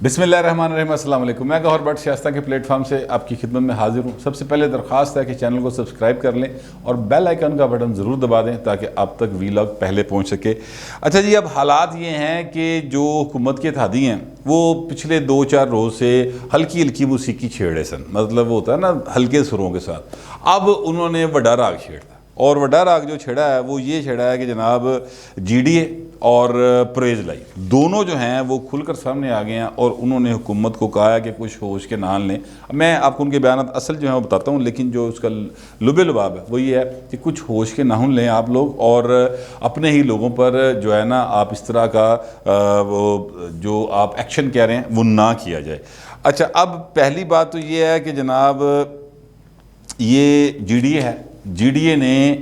بسم اللہ الرحمن الرحیم، السلام علیکم۔ میں گوہر بٹ شائستہ کے پلیٹ فارم سے آپ کی خدمت میں حاضر ہوں۔ سب سے پہلے درخواست ہے کہ چینل کو سبسکرائب کر لیں اور بیل آئیکن کا بٹن ضرور دبا دیں تاکہ آپ تک ویلاگ پہلے پہنچ سکے۔ اچھا جی، اب حالات یہ ہیں کہ جو حکومت کے اتحادی ہیں وہ پچھلے 2-4 روز سے ہلکی ہلکی موسیقی چھیڑے سن، مطلب وہ ہوتا ہے نا ہلکے سروں کے ساتھ۔ اب انہوں نے وڈا راگ چھیڑا، اور وڈا راگ جو چھیڑا ہے وہ یہ چھیڑا ہے کہ جناب جی ڈی اے اور پرویز لائی دونوں جو ہیں وہ کھل کر سامنے آ گئے ہیں، اور انہوں نے حکومت کو کہا ہے کہ کچھ ہوش کے نال لیں۔ میں آپ کو ان کے بیانات اصل جو ہیں وہ بتاتا ہوں، لیکن جو اس کا لب لباب ہے وہ یہ ہے کہ کچھ ہوش کے نال لیں آپ لوگ، اور اپنے ہی لوگوں پر جو ہے نا آپ اس طرح کا جو آپ ایکشن کہہ رہے ہیں وہ نہ کیا جائے۔ اچھا، اب پہلی بات تو یہ ہے کہ جناب یہ جی ڈی اے ہے، جی ڈی اے نے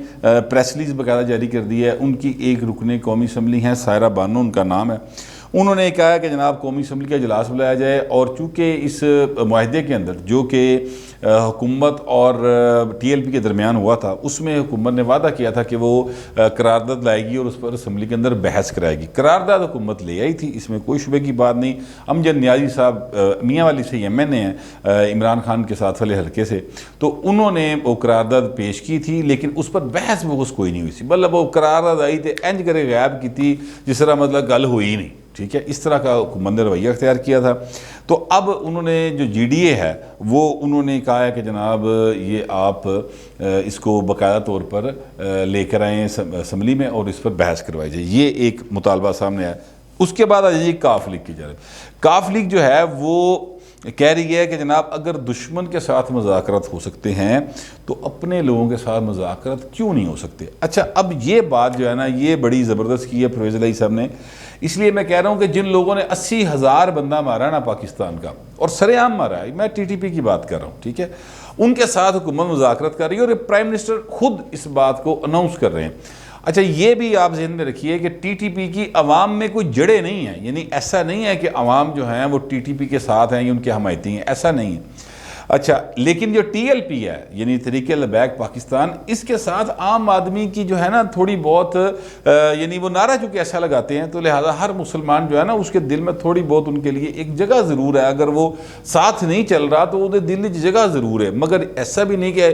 پریس ریلیز باقاعدہ جاری کر دی ہے۔ ان کی ایک رکن قومی اسمبلی ہیں، سائرہ بانو ان کا نام ہے۔ انہوں نے کہا ہے کہ جناب قومی اسمبلی کا اجلاس بلایا جائے، اور چونکہ اس معاہدے کے اندر جو کہ حکومت اور ٹی ایل پی کے درمیان ہوا تھا، اس میں حکومت نے وعدہ کیا تھا کہ وہ قرارداد لائے گی اور اس پر اسمبلی کے اندر بحث کرائے گی۔ قرارداد حکومت لے آئی تھی، اس میں کوئی شبے کی بات نہیں۔ امجد نیازی صاحب میاں والی سے ایم این اے ہیں، عمران خان کے ساتھ والے حلقے سے، تو انہوں نے وہ قرارداد پیش کی تھی، لیکن اس پر بحث بحث کوئی نہیں ہوئی تھی۔ مطلب وہ قرارداد آئی تھی انج کرے غائب کی تھی جس طرح مطلب گل ہوئی نہیں، ٹھیک ہے، اس طرح کا حکومت نے رویہ اختیار کیا تھا۔ تو اب انہوں نے جو جی ڈی اے ہے وہ انہوں نے کہا ہے کہ جناب یہ آپ اس کو باقاعدہ طور پر لے کر آئیں اسمبلی میں اور اس پر بحث کروائی جائے، یہ ایک مطالبہ سامنے آیا۔ اس کے بعد آ جائیے کاف لیگ کی جانب۔ کاف لیگ جو ہے وہ کہہ رہی ہے کہ جناب اگر دشمن کے ساتھ مذاکرات ہو سکتے ہیں تو اپنے لوگوں کے ساتھ مذاکرات کیوں نہیں ہو سکتے۔ اچھا، اب یہ بات جو ہے نا یہ بڑی زبردست کی ہے پرویز لائی صاحب نے، اس لیے میں کہہ رہا ہوں کہ جن لوگوں نے 80,000 بندہ مارا نا پاکستان کا، اور سرے عام مارا ہے، میں ٹی ٹی پی کی بات کر رہا ہوں، ٹھیک ہے، ان کے ساتھ حکومت مذاکرات کر رہی ہے، اور پرائم منسٹر خود اس بات کو اناؤنس کر رہے ہیں۔ اچھا، یہ بھی آپ ذہن میں رکھیے کہ ٹی ٹی پی کی عوام میں کوئی جڑیں نہیں ہیں، یعنی ایسا نہیں ہے کہ عوام جو ہیں وہ ٹی ٹی پی کے ساتھ ہیں یا ان کے حمایتی ہیں، ایسا نہیں ہے۔ اچھا، لیکن جو ٹی ایل پی ہے یعنی تحریک لبیک پاکستان، اس کے ساتھ عام آدمی کی جو ہے نا تھوڑی بہت یعنی وہ نعرہ چونکہ ایسا لگاتے ہیں، تو لہٰذا ہر مسلمان جو ہے نا اس کے دل میں تھوڑی بہت ان کے لیے ایک جگہ ضرور ہے۔ اگر وہ ساتھ نہیں چل رہا تو وہ دل میں جگہ ضرور ہے، مگر ایسا بھی نہیں کہ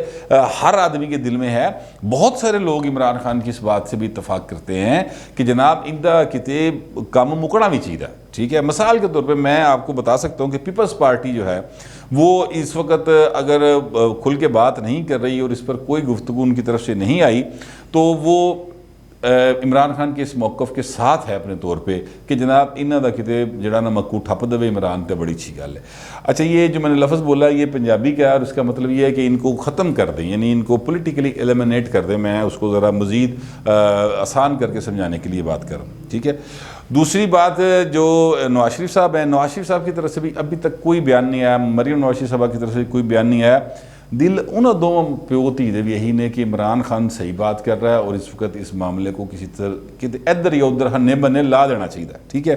ہر آدمی کے دل میں ہے۔ بہت سارے لوگ عمران خان کی اس بات سے بھی اتفاق کرتے ہیں کہ جناب اندہ کتے کام مکڑا بھی چیز ہے، ٹھیک ہے۔ مثال کے طور پہ میں آپ کو بتا سکتا ہوں کہ پیپلز پارٹی جو ہے وہ اس وقت اگر کھل کے بات نہیں کر رہی اور اس پر کوئی گفتگو ان کی طرف سے نہیں آئی، تو وہ عمران خان کے اس موقف کے ساتھ ہے اپنے طور پہ کہ جناب انہاں دا کتے جڑا نا مکو ٹھپ دے عمران تے بڑی اچھی گل ہے۔ اچھا، یہ جو میں نے لفظ بولا یہ پنجابی کا ہے، اور اس کا مطلب یہ ہے کہ ان کو ختم کر دیں، یعنی ان کو پولیٹیکلی ایلیمنیٹ کر دیں۔ میں اس کو ذرا مزید آسان کر کے سمجھانے کے لیے بات کر رہا ہوں، ٹھیک ہے۔ دوسری بات جو نواز شریف صاحب ہیں، نواز شریف صاحب کی طرف سے بھی ابھی تک کوئی بیان نہیں آیا، مریم نواز شریف صاحبہ کی طرف سے کوئی بیان نہیں آیا۔ دل انہوں دو پیو دے بھی یہی نے کہ عمران خان صحیح بات کر رہا ہے، اور اس وقت اس معاملے کو کسی طرح ادھر یا ادھر ہنے بنے لا دینا چاہیے، ٹھیک ہے۔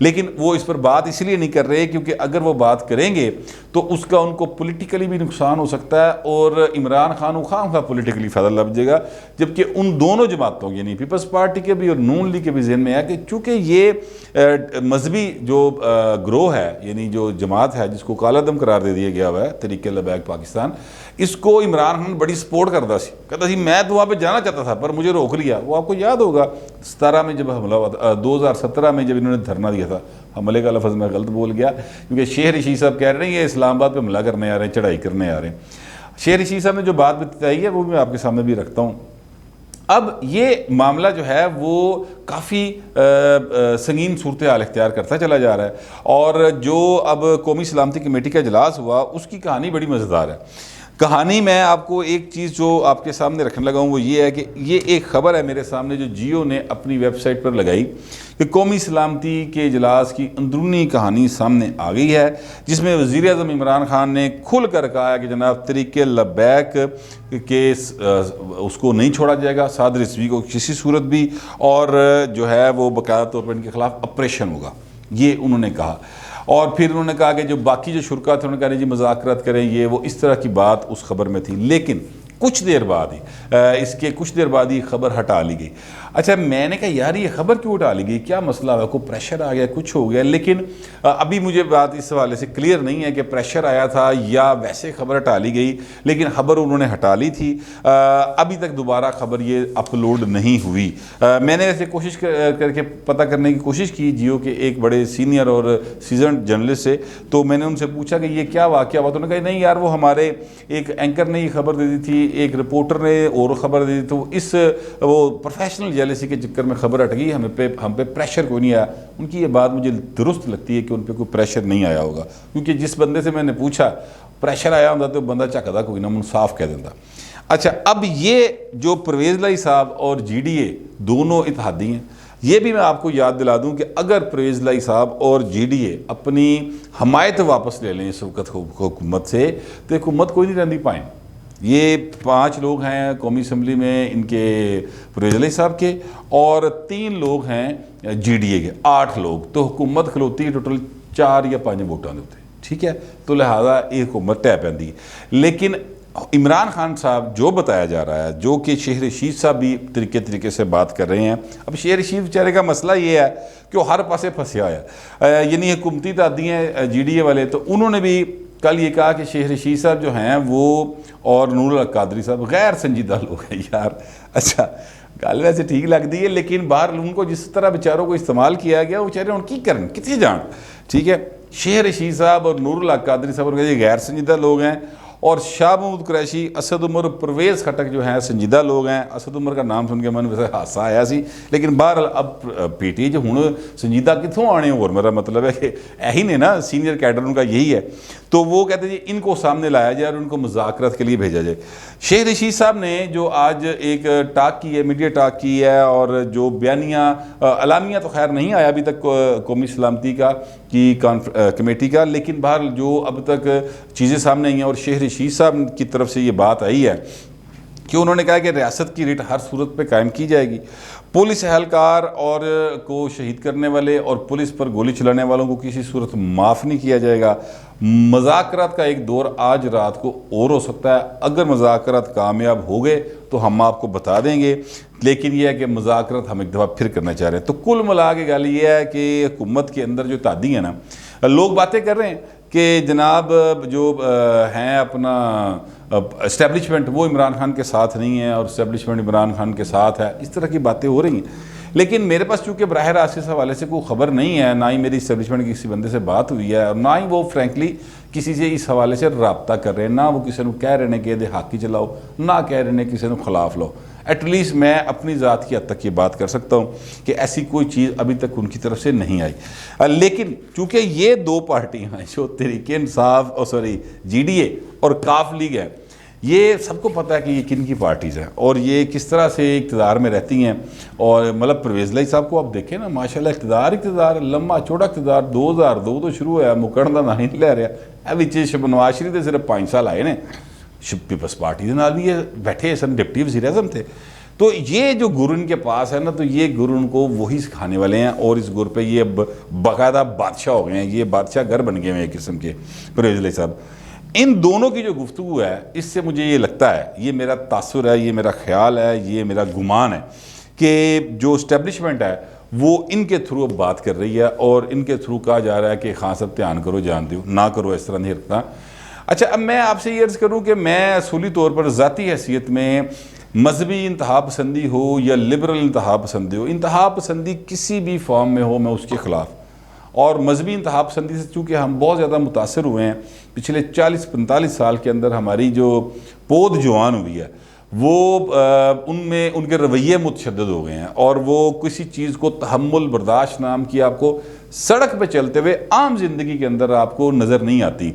لیکن وہ اس پر بات اس لیے نہیں کر رہے کیونکہ اگر وہ بات کریں گے تو اس کا ان کو پولیٹیکلی بھی نقصان ہو سکتا ہے، اور عمران خان خام کا پولیٹیکلی فائدہ لگ جائے گا۔ جبکہ ان دونوں جماعتوں یعنی پیپلز پارٹی کے بھی اور نون لیگ کے بھی ذہن میں ہے کہ چونکہ یہ مذہبی جو گروہ ہے یعنی جو جماعت ہے جس کو کالا دم قرار دے دیا گیا ہوا ہے تحریک لبیک پاکستان، اس کو عمران خان بڑی سپورٹ کرتا سی، کہتا سی میں تو وہاں پہ جانا چاہتا تھا پر مجھے روک لیا۔ وہ آپ کو یاد ہوگا 17 میں جب حملہ ہوا تھا، 2017 میں جب انہوں نے دھرنا دیا تھا، حملے کا لفظ میں غلط بول گیا کیونکہ شیخ رشید صاحب کہہ رہے ہیں یہ اسلام آباد پہ حملہ کرنے آ رہے ہیں، چڑھائی کرنے آ رہے ہیں۔ شیخ رشید صاحب نے جو بات بتائی ہے وہ بھی میں آپ کے سامنے بھی رکھتا ہوں۔ اب یہ معاملہ جو ہے وہ کافی سنگین صورتحال اختیار کرتا چلا جا رہا ہے، اور جو اب قومی سلامتی کمیٹی کا اجلاس ہوا اس کی کہانی بڑی مزیدار ہے۔ کہانی میں آپ کو ایک چیز جو آپ کے سامنے رکھنے لگا ہوں وہ یہ ہے کہ یہ ایک خبر ہے میرے سامنے جو جیو نے اپنی ویب سائٹ پر لگائی کہ قومی سلامتی کے اجلاس کی اندرونی کہانی سامنے آ گئی ہے، جس میں وزیر اعظم عمران خان نے کھل کر کہا ہے کہ جناب تحریک لبیک کے اس کو نہیں چھوڑا جائے گا، سعد رضوی کو کسی صورت بھی، اور جو ہے وہ باقاعدہ طور پر ان کے خلاف آپریشن ہوگا، یہ انہوں نے کہا۔ اور پھر انہوں نے کہا کہ جو باقی جو شرکا تھے انہوں نے کہا جی مذاکرات کریں، یہ وہ اس طرح کی بات اس خبر میں تھی، لیکن کچھ دیر بعد ہی اس کے کچھ دیر بعد ہی خبر ہٹا لی گئی۔ اچھا میں نے کہا یار یہ خبر کیوں ڈالی گئی, کیا مسئلہ ہوا, کوئی پریشر آ گیا, کچھ ہو گیا, لیکن ابھی مجھے بات اس حوالے سے کلیئر نہیں ہے کہ پریشر آیا تھا یا ویسے خبر ڈالی گئی, لیکن خبر انہوں نے ہٹا لی تھی. ابھی تک دوبارہ خبر یہ اپلوڈ نہیں ہوئی. میں نے ایسے کوشش کر کے پتہ کرنے کی کوشش کی جیو کے ایک بڑے سینئر اور سیزنڈ جرنلسٹ سے, تو میں نے ان سے پوچھا کہ یہ کیا واقعہ ہوا, تو انہوں نے کہا نہیں یار وہ ہمارے ایک اینکر نے یہ خبر دے دی تھی, ایک رپورٹر نے اور خبر دے دی, تو اس وہ پروفیشنل جیلسی کے چکر میں خبر ہٹ گئی, ہم پہ پریشر کوئی نہیں آیا. ان کی یہ بات مجھے درست لگتی ہے کہ ان پہ کوئی پریشر نہیں آیا ہوگا, کیونکہ جس بندے سے میں نے پوچھا پریشر آیا ہوتا تو بندہ چکدا کوئی نہ, صاف کہہ دیتا. اچھا اب یہ جو پرویز لائی صاحب اور جی ڈی اے دونوں اتحادی ہیں, یہ بھی میں آپ کو یاد دلا دوں کہ اگر پرویز لائی صاحب اور جی ڈی اے اپنی حمایت واپس لے لیں اس وقت حکومت سے, تو حکومت کوئی نہیں رہندی پائیں. یہ 5 لوگ ہیں قومی اسمبلی میں ان کے پرویز لائی صاحب کے, اور 3 لوگ ہیں جی ڈی اے کے, 8 لوگ, تو حکومت کھلوتی ہے ٹوٹل 4 یا 5 ووٹاں دے ہوتے, ٹھیک ہے, تو لہٰذا یہ حکومت ٹہ پیندی ہے. لیکن عمران خان صاحب جو بتایا جا رہا ہے, جو کہ شیخ رشید صاحب بھی طریقے سے بات کر رہے ہیں, اب شیخ رشید بیچارے کا مسئلہ یہ ہے کہ وہ ہر پاسے پھنسیا ہے, یعنی حکومتی اتحادی ہیں جی ڈی اے والے, تو انہوں نے بھی کل یہ کہا کہ شیخ رشید صاحب جو ہیں وہ اور نور الحق قادری صاحب غیر سنجیدہ لوگ ہیں. یار اچھا گل ویسے ٹھیک لگتی ہے, لیکن باہر ان کو جس طرح بیچاروں کو استعمال کیا گیا, وہ بیچارے ان کی کرن کتنے جان, ٹھیک ہے. شیخ رشید صاحب اور نور الحق قادری صاحب یہ غیر سنجیدہ لوگ ہیں, اور شاہ محمود قریشی, اسد عمر, پرویز خٹک جو ہیں سنجیدہ لوگ ہیں. اسد عمر کا نام سن کے میں نے ویسے حادثہ آیا سی, لیکن باہر اب پی ٹی جو ہوں سنجیدہ کتوں آنے, اور میرا مطلب ہے کہ یہی نے نا سینئر کیڈر ان کا یہی ہے, تو وہ کہتے ہیں ان کو سامنے لایا جائے اور ان کو مذاکرات کے لیے بھیجا جائے. شیخ رشید صاحب نے جو آج ایک ٹاک کی ہے, میڈیا ٹاک کی ہے, اور جو بیانیہ اعلامیہ تو خیر نہیں آیا ابھی تک قومی سلامتی کا کی کمیٹی کا, لیکن بہرحال جو اب تک چیزیں سامنے آئی ہیں, اور شیخ رشید صاحب کی طرف سے یہ بات آئی ہے کہ انہوں نے کہا کہ ریاست کی ریٹ ہر صورت پہ قائم کی جائے گی, پولیس اہلکار اور کو شہید کرنے والے اور پولیس پر گولی چلانے والوں کو کسی صورت معاف نہیں کیا جائے گا. مذاکرات کا ایک دور آج رات کو اور ہو سکتا ہے, اگر مذاکرات کامیاب ہو گئے تو ہم آپ کو بتا دیں گے, لیکن یہ ہے کہ مذاکرات ہم ایک دفعہ پھر کرنا چاہ رہے ہیں. تو کل ملا کے گل یہ ہے کہ حکومت کے اندر جو اتحادی ہیں نا, لوگ باتیں کر رہے ہیں کہ جناب جو ہیں اپنا اسٹیبلشمنٹ وہ عمران خان کے ساتھ نہیں ہے اور اسٹیبلشمنٹ عمران خان کے ساتھ ہے, اس طرح کی باتیں ہو رہی ہیں. لیکن میرے پاس چونکہ براہ راست اس حوالے سے کوئی خبر نہیں ہے, نہ ہی میری اسٹیبلشمنٹ کی کسی بندے سے بات ہوئی ہے, اور نہ ہی وہ فرینکلی کسی سے اس حوالے سے رابطہ کر رہے ہیں, نہ وہ کسی نے کہہ رہے ہیں کہ یہ حاکی چلاؤ, نہ کہہ رہے ہیں کسی نے خلاف لاؤ. ایٹ لیسٹ میں اپنی ذات کی حد تک یہ بات کر سکتا ہوں کہ ایسی کوئی چیز ابھی تک ان کی طرف سے نہیں آئی. لیکن چونکہ یہ 2 پارٹیاں ہیں جو Tehreek Insaf G D A اور کاف لیگ ہے, یہ سب کو پتہ ہے کہ یہ کن کی پارٹیز ہیں اور یہ کس طرح سے اقتدار میں رہتی ہیں. اور مطلب پرویز لائی صاحب کو آپ دیکھیں نا, ماشاءاللہ اقتدار لمبا چوڑا اقتدار, 2002 تو شروع ہوا, مکڑ دا نہیں لے رہا. نواز شریف دے صرف 5 سال آئے نے, پیپلز پارٹی دے نال بھی یہ بیٹھے سن, ڈپٹی وزیر اعظم تھے. تو یہ جو گر ان کے پاس ہے نا, تو یہ گر ان کو وہی سکھانے والے ہیں, اور اس گر پہ یہ باقاعدہ بادشاہ ہو گئے ہیں, یہ بادشاہ گھر بن گئے ہیں ایک قسم کے پرویز لائی صاحب. ان دونوں کی جو گفتگو ہے, اس سے مجھے یہ لگتا ہے, یہ میرا تاثر ہے, یہ میرا خیال ہے, یہ میرا گمان ہے کہ جو اسٹیبلشمنٹ ہے وہ ان کے تھرو اب بات کر رہی ہے, اور ان کے تھرو کہا جا رہا ہے کہ خان صاحب دھیان کرو, جان دیو, نہ کرو, اس طرح نہیں رکھتا. اچھا اب میں آپ سے یہ عرض کروں کہ میں اصولی طور پر ذاتی حیثیت میں مذہبی انتہا پسندی ہو یا لبرل انتہا پسندی ہو, انتہا پسندی کسی بھی فارم میں ہو, میں اس کے خلاف. اور مذہبی انتہا پسندی سے چونکہ ہم بہت زیادہ متاثر ہوئے ہیں پچھلے 40-45 سال کے اندر, ہماری جو پود جوان ہوئی ہے وہ ان میں ان کے رویے متشدد ہو گئے ہیں, اور وہ کسی چیز کو تحمل برداشت نام کی آپ کو سڑک پہ چلتے ہوئے عام زندگی کے اندر آپ کو نظر نہیں آتی.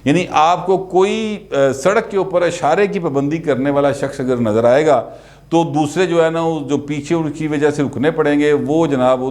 یعنی آپ کو کوئی سڑک کے اوپر اشارے کی پابندی کرنے والا شخص اگر نظر آئے گا تو دوسرے جو ہے نا, جو پیچھے ان کی وجہ سے رکنے پڑیں گے, وہ جناب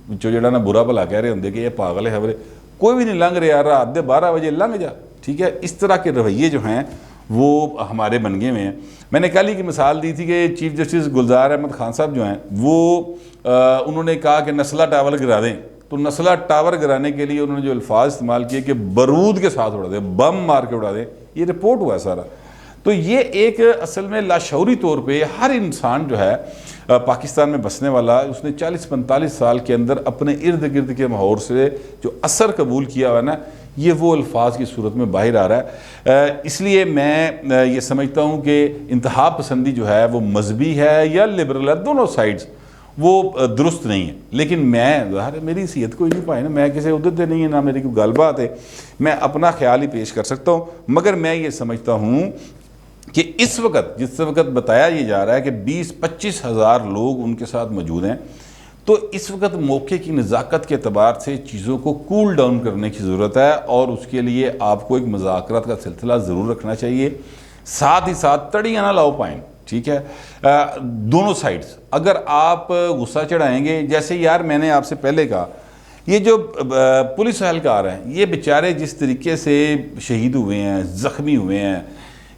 جو جڑا نا برا بھلا کہہ رہے ہوں کہ یہ پاگل ہے, خبریں کوئی بھی نہیں لنگ رہے یار, رات 12 بجے لنگ جا, ٹھیک ہے. اس طرح کے رویے جو ہیں وہ ہمارے بن گئے ہیں. میں نے کل ہی کی مثال دی تھی کہ چیف جسٹس گلزار احمد خان صاحب جو ہیں وہ انہوں نے کہا کہ نسلہ ٹاور گرا دیں, تو نسلہ ٹاور گرانے کے لیے انہوں نے جو الفاظ استعمال کیے کہ بارود کے ساتھ اڑا دیں, بم مار کے اڑا دیں, یہ رپورٹ ہوا ہے سارا. تو یہ ایک اصل میں لاشعوری طور پہ ہر انسان جو ہے پاکستان میں بسنے والا، اس نے 40-45 سال کے اندر اپنے ارد گرد کے ماحول سے جو اثر قبول کیا ہوا نا، یہ وہ الفاظ کی صورت میں باہر آ رہا ہے۔ اس لیے میں یہ سمجھتا ہوں کہ انتہا پسندی جو ہے وہ مذہبی ہے یا لبرل ہے، دونوں سائڈز وہ درست نہیں ہے۔ لیکن میں ظاہر ہے میری حیثیت کوئی نہیں پائے نا، میں کسی عہدے پہ نہیں ہے، نہ میری کوئی گل بات ہے، میں اپنا خیال ہی پیش کر سکتا ہوں۔ مگر میں یہ سمجھتا ہوں کہ اس وقت جس وقت بتایا یہ جا رہا ہے کہ 20-25 ہزار لوگ ان کے ساتھ موجود ہیں، تو اس وقت موقع کی نزاکت کے اعتبار سے چیزوں کو کول ڈاؤن کرنے کی ضرورت ہے، اور اس کے لیے آپ کو ایک مذاکرات کا سلسلہ ضرور رکھنا چاہیے، ساتھ ہی ساتھ تڑیاں نہ لاؤ پائیں، ٹھیک ہے؟ دونوں سائڈز اگر آپ غصہ چڑھائیں گے، جیسے یار میں نے آپ سے پہلے کہا، یہ جو پولیس اہلکار ہیں یہ بیچارے جس طریقے سے شہید ہوئے ہیں، زخمی ہوئے ہیں،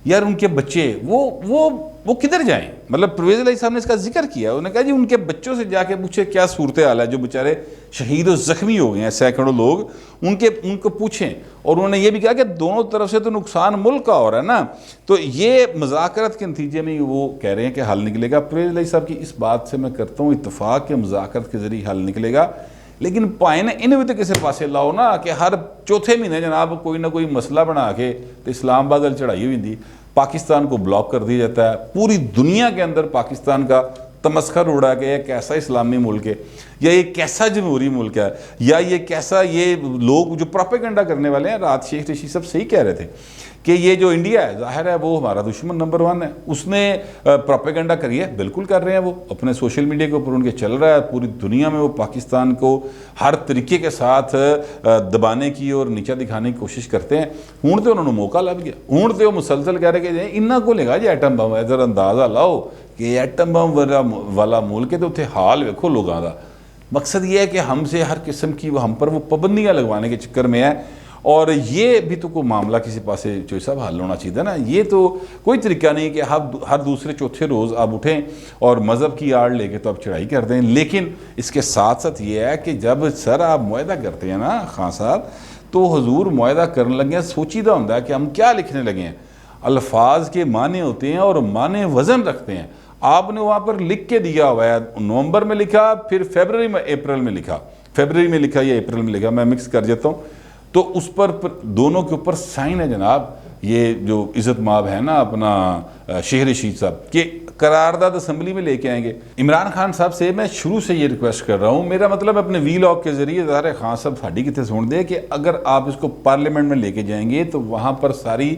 یار ان کے بچے وہ کدھر جائیں؟ مطلب پرویز الہی صاحب نے اس کا ذکر کیا، انہوں نے کہا جی ان کے بچوں سے جا کے پوچھے کیا صورتحال ہے، جو بیچارے شہید و زخمی ہو گئے ہیں سینکڑوں لوگ، ان کو پوچھیں۔ اور انہوں نے یہ بھی کہا کہ دونوں طرف سے تو نقصان ملک کا ہو رہا ہے نا، تو یہ مذاکرات کے نتیجے میں وہ کہہ رہے ہیں کہ حل نکلے گا۔ پرویز الہی صاحب کی اس بات سے میں کرتا ہوں اتفاق کہ مذاکرات کے ذریعے حل نکلے گا، لیکن پائن انہیں بھی تو کسی پاسے لاؤ نا کہ ہر چوتھے مہینے جناب کوئی نہ کوئی مسئلہ بنا کے تو اسلام آباد چڑھائی ہوئی تھی، پاکستان کو بلاک کر دیا جاتا ہے، پوری دنیا کے اندر پاکستان کا تمسخر اڑا کہ یہ کیسا اسلامی ملک ہے، یا یہ کیسا جمہوری ملک ہے، یا یہ کیسا، یہ لوگ جو پروپیگنڈا کرنے والے ہیں، رات شیخ رشید صاحب صحیح کہہ رہے تھے کہ یہ جو انڈیا ہے ظاہر ہے وہ ہمارا دشمن نمبر 1 ہے، اس نے پروپیگنڈا کری ہے، بالکل کر رہے ہیں، وہ اپنے سوشل میڈیا کے اوپر ان کے چل رہا ہے، پوری دنیا میں وہ پاکستان کو ہر طریقے کے ساتھ دبانے کی اور نیچا دکھانے کی کوشش کرتے ہیں۔ ہوں تو انہوں نے موقع لگ گیا، ہوں تو وہ مسلسل کہہ رہے کہ انہاں کو لے گا جی ایٹم بم، ادھر اندازہ لاؤ کہ ایٹم بم والا ملک ہے تو اتنے حال ویکھو لوگوں کا۔ مقصد یہ ہے کہ ہم سے ہر قسم کی ہم پر وہ پابندیاں لگوانے کے چکر میں ہے، اور یہ بھی تو کوئی معاملہ کسی پاسے چوئی صاحب حل ہونا چاہیے نا۔ یہ تو کوئی طریقہ نہیں کہ ہر دوسرے چوتھے روز آپ اٹھیں اور مذہب کی آڑ لے کے تو آپ چڑھائی کر دیں۔ لیکن اس کے ساتھ ساتھ یہ ہے کہ جب سر آپ معاہدہ کرتے ہیں نا خان صاحب، تو حضور معاہدہ کرنے لگے ہیں سوچیدہ ہوتا ہے کہ ہم کیا لکھنے لگے ہیں، الفاظ کے معنی ہوتے ہیں اور معنی وزن رکھتے ہیں۔ آپ نے وہاں پر لکھ کے دیا ہوا ہے، نومبر میں لکھا، پھر فیبرری میں اپریل میں لکھا، فیبرری میں لکھا یا اپریل میں لکھا، میں مکس کر دیتا ہوں، تو اس پر دونوں کے اوپر سائن ہے جناب۔ یہ جو عزت مآب ہے نا اپنا شیخ رشید صاحب کہ قرارداد اسمبلی میں لے کے آئیں گے۔ عمران خان صاحب سے میں شروع سے یہ ریکویسٹ کر رہا ہوں، میرا مطلب اپنے وی لاگ کے ذریعے ظاہر خان صاحب ساڑھی کتنے سن دے کہ اگر آپ اس کو پارلیمنٹ میں لے کے جائیں گے تو وہاں پر ساری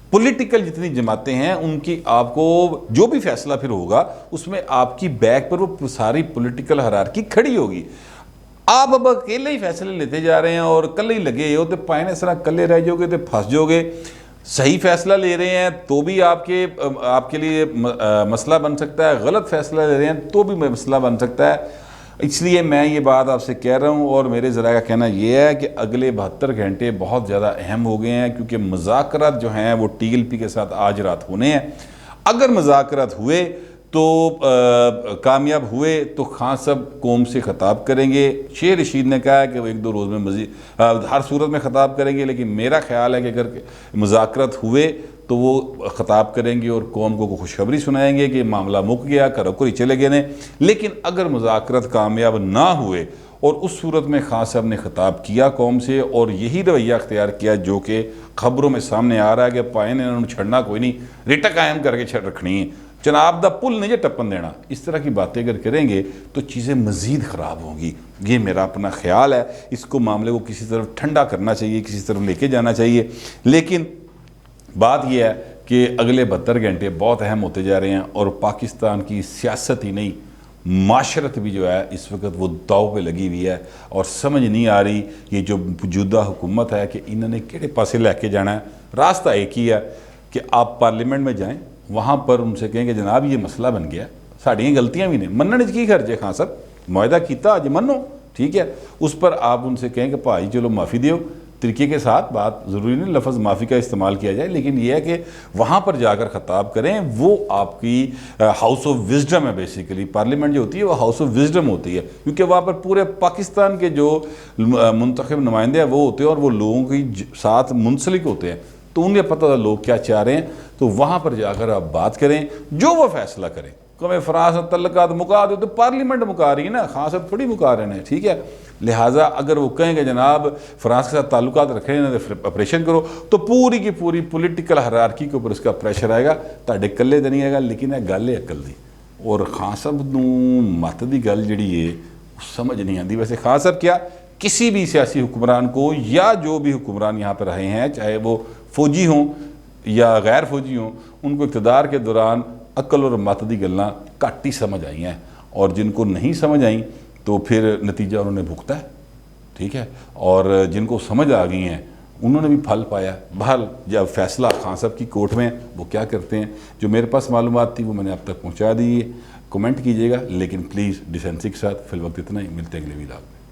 پولیٹیکل جتنی جماعتیں ہیں ان کی آپ کو جو بھی فیصلہ پھر ہوگا اس میں آپ کی بیک پر وہ ساری پولیٹیکل ہرارکی کھڑی ہوگی۔ آپ اب اکیلے ہی فیصلے لیتے جا رہے ہیں اور کلے ہی لگے ہو تو پائن اس طرح کلے رہ جاؤ گے تو پھنس جاؤ گے۔ صحیح فیصلہ لے رہے ہیں تو بھی آپ کے لیے مسئلہ بن سکتا ہے، غلط فیصلہ لے رہے ہیں تو بھی مسئلہ بن سکتا ہے۔ اس لیے میں یہ بات آپ سے کہہ رہا ہوں، اور میرے ذرائع کا کہنا یہ ہے کہ اگلے 72 گھنٹے بہت زیادہ اہم ہو گئے ہیں، کیونکہ مذاکرات جو ہیں وہ TLP کے ساتھ آج رات ہونے ہیں۔ اگر مذاکرات ہوئے تو کامیاب ہوئے تو خان صاحب قوم سے خطاب کریں گے۔ شیخ رشید نے کہا ہے کہ وہ 1-2 روز میں مزید ہر صورت میں خطاب کریں گے، لیکن میرا خیال ہے کہ اگر مذاکرات ہوئے تو وہ خطاب کریں گے اور قوم کو خوشخبری سنائیں گے کہ معاملہ مک گیا، گھروں کو ہی چلے گئے نے۔ لیکن اگر مذاکرات کامیاب نہ ہوئے اور اس صورت میں خان صاحب نے خطاب کیا قوم سے اور یہی رویہ اختیار کیا جو کہ خبروں میں سامنے آ رہا ہے کہ پائن انہوں نے چھڑنا کوئی نہیں، ریٹا قائم کر کے رکھنی ہے، جناب دا پل نہیں ٹپن دینا، اس طرح کی باتیں اگر کریں گے تو چیزیں مزید خراب ہوں گی۔ یہ میرا اپنا خیال ہے، اس کو معاملے کو کسی طرف ٹھنڈا کرنا چاہیے، کسی طرف لے کے جانا چاہیے۔ لیکن بات یہ ہے کہ اگلے 72 گھنٹے بہت اہم ہوتے جا رہے ہیں، اور پاکستان کی سیاست ہی نہیں معاشرت بھی جو ہے اس وقت وہ داؤ پہ لگی ہوئی ہے، اور سمجھ نہیں آ رہی یہ جو موجودہ حکومت ہے کہ انہوں نے کہڑے پاسے لے کے جانا ہے۔ راستہ ایک ہی ہے کہ آپ پارلیمنٹ میں جائیں، وہاں پر ان سے کہیں کہ جناب یہ مسئلہ بن گیا، ساڑیاں غلطیاں بھی نہیں، مننے کی خرچ ہے خان صاحب، معاہدہ کیتا اج منو، ٹھیک ہے، اس پر آپ ان سے کہیں کہ بھائی چلو معافی دیو، طریقے کے ساتھ، بات ضروری نہیں لفظ معافی کا استعمال کیا جائے، لیکن یہ ہے کہ وہاں پر جا کر خطاب کریں۔ وہ آپ کی ہاؤس آف وزڈم ہے، بیسیکلی پارلیمنٹ جو ہوتی ہے وہ ہاؤس آف وزڈم ہوتی ہے، کیونکہ وہاں پر پورے پاکستان کے جو منتخب نمائندے ہیں وہ ہوتے ہیں اور وہ لوگوں کے ساتھ منسلک ہوتے ہیں۔ تو انہیں پتہ تھا لوگ کیا چاہ رہے ہیں، تو وہاں پر جا کر آپ بات کریں، جو وہ فیصلہ کریں۔ کہ فرانس میں تعلقات مکا دو تو پارلیمنٹ مکا رہی ہے نا، خان صاحب تھوڑی مکا رہے ہیں، ٹھیک ہے۔ لہٰذا اگر وہ کہیں کہ جناب فرانس کے ساتھ تعلقات رکھنے ہیں تو آپریشن کرو، تو پوری کی پوری پولیٹیکل ہرارکی کے اوپر اس کا پریشر آئے گا، تاڑے کلے تو نہیں آئے گا، لیکن یہ گل ہے عقل دی۔ اور خان صاحب نوں مت دی گل جڑی ہے سمجھ نہیں آتی۔ ویسے خان صاحب کیا کسی بھی سیاسی حکمران کو یا جو بھی حکمران یہاں پر رہے ہیں، چاہے وہ فوجی ہوں یا غیر فوجی ہوں، ان کو اقتدار کے دوران عقل اور مت دی گلاں گھٹ ہی سمجھ آئی ہیں، اور جن کو نہیں سمجھ آئیں تو پھر نتیجہ انہوں نے بھگتا ہے، ٹھیک ہے۔ اور جن کو سمجھ آ گئی ہیں انہوں نے بھی پھل پایا۔ بہرحال جب فیصلہ خان صاحب کی کورٹ میں وہ کیا کرتے ہیں، جو میرے پاس معلومات تھی وہ میں نے آپ تک پہنچا دی ہے۔ کمنٹ کیجیے گا لیکن پلیز ڈیسنسی کے ساتھ۔ فی الوقت اتنا ہی، ملتے ہیں اگلے ویلاگ میں۔